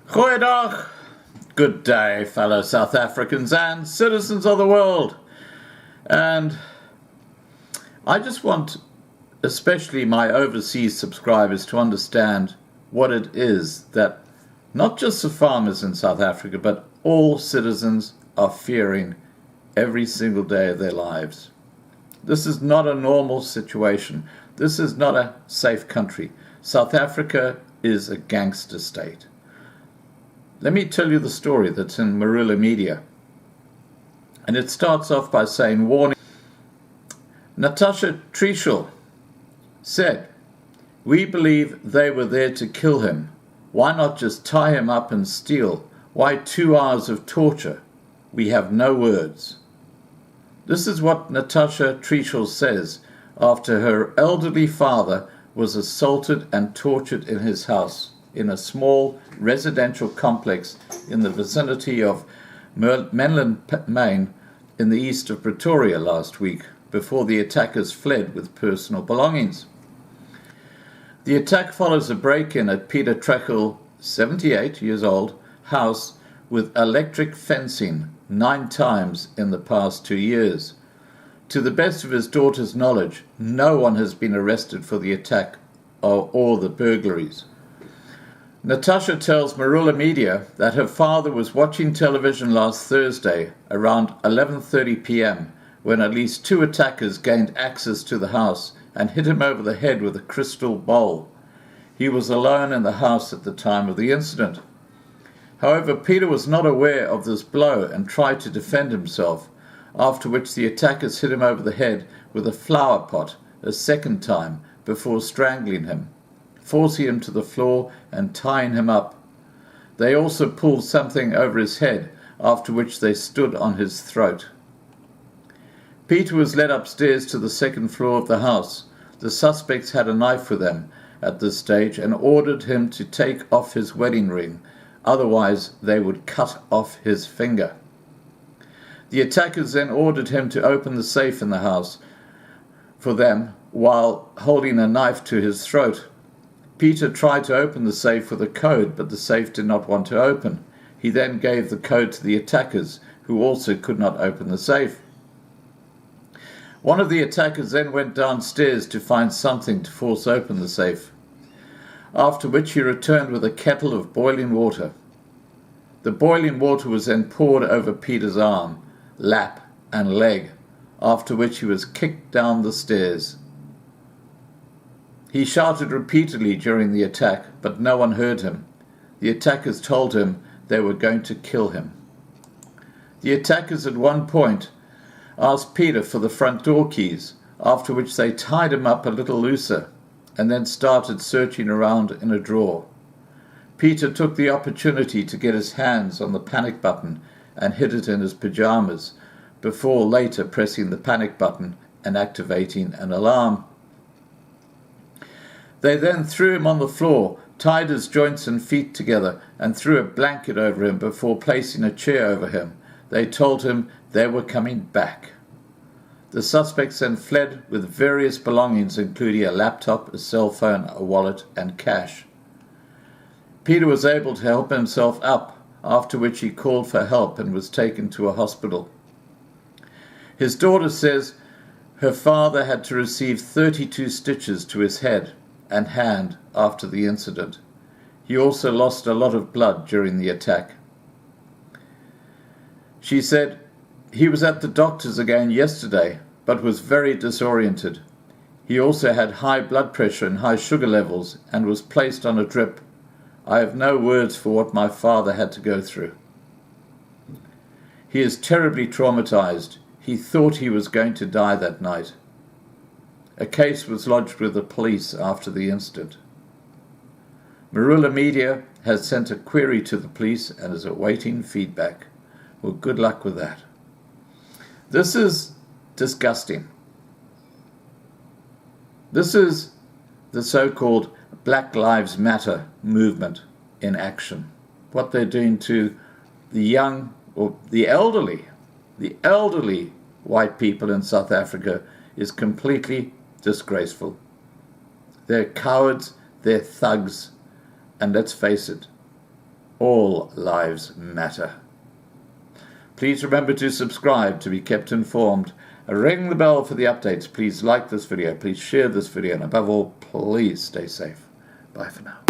Goeiedag. Good day, fellow South Africans and citizens of the world. And I just want, especially my overseas subscribers, to understand what it is that not just the farmers in South Africa, but all citizens are fearing every single day of their lives. This is not a normal situation. This is not a safe country. South Africa is a gangster state. Let me tell you the story that's in Marula Media. And it starts off by saying, warning. Natasha Trichel said, "We believe they were there to kill him. Why not just tie him up and steal? Why 2 hours of torture? We have no words." This is what Natasha Trichel says after her elderly father was assaulted and tortured in his house in a small residential complex in the vicinity of Menlyn, Maine, in the east of Pretoria last week, before the attackers fled with personal belongings. The attack follows a break-in at Peter Trichel, 78 years old, house with electric fencing 9 times in the past 2 years. To the best of his daughter's knowledge, no one has been arrested for the attack or the burglaries. Natasha tells Marula Media that her father was watching television last Thursday around 11:30 p.m. when at least 2 attackers gained access to the house and hit him over the head with a crystal bowl. He was alone in the house at the time of the incident. However, Peter was not aware of this blow and tried to defend himself, after which the attackers hit him over the head with a flower pot a second time before strangling him, forcing him to the floor and tying him up. They also pulled something over his head, after which they stood on his throat. Peter was led upstairs to the second floor of the house. The suspects had a knife with them at this stage and ordered him to take off his wedding ring, otherwise they would cut off his finger. The attackers then ordered him to open the safe in the house for them while holding a knife to his throat. Peter tried to open the safe with a code, but the safe did not want to open. He then gave the code to the attackers, who also could not open the safe. One of the attackers then went downstairs to find something to force open the safe, after which he returned with a kettle of boiling water. The boiling water was then poured over Peter's arm, lap, and leg, after which he was kicked down the stairs. He shouted repeatedly during the attack, but no one heard him. The attackers told him they were going to kill him. The attackers at one point asked Peter for the front door keys, after which they tied him up a little looser and then started searching around in a drawer. Peter took the opportunity to get his hands on the panic button and hid it in his pajamas, before later pressing the panic button and activating an alarm. They then threw him on the floor, tied his joints and feet together, and threw a blanket over him before placing a chair over him. They told him they were coming back. The suspects then fled with various belongings, including a laptop, a cell phone, a wallet, and cash. Peter was able to help himself up, after which he called for help and was taken to a hospital. His daughter says her father had to receive 32 stitches to his head and hand after the incident. He also lost a lot of blood during the attack. She said he was at the doctor's again yesterday, but was very disoriented. He also had high blood pressure and high sugar levels and was placed on a drip. I have no words for what my father had to go through. He is terribly traumatized. He thought he was going to die that night. A case was lodged with the police after the incident. Marula Media has sent a query to the police and is awaiting feedback. Well, good luck with that. This is disgusting. This is the so-called Black Lives Matter movement in action. What they're doing to the young or the elderly white people in South Africa is completely disgraceful. They're cowards, they're thugs, and let's face it, All lives matter. Please remember to subscribe to be kept informed. Ring the bell for the updates. Please like this video. Please share this video. And above all, please stay safe. Bye for now.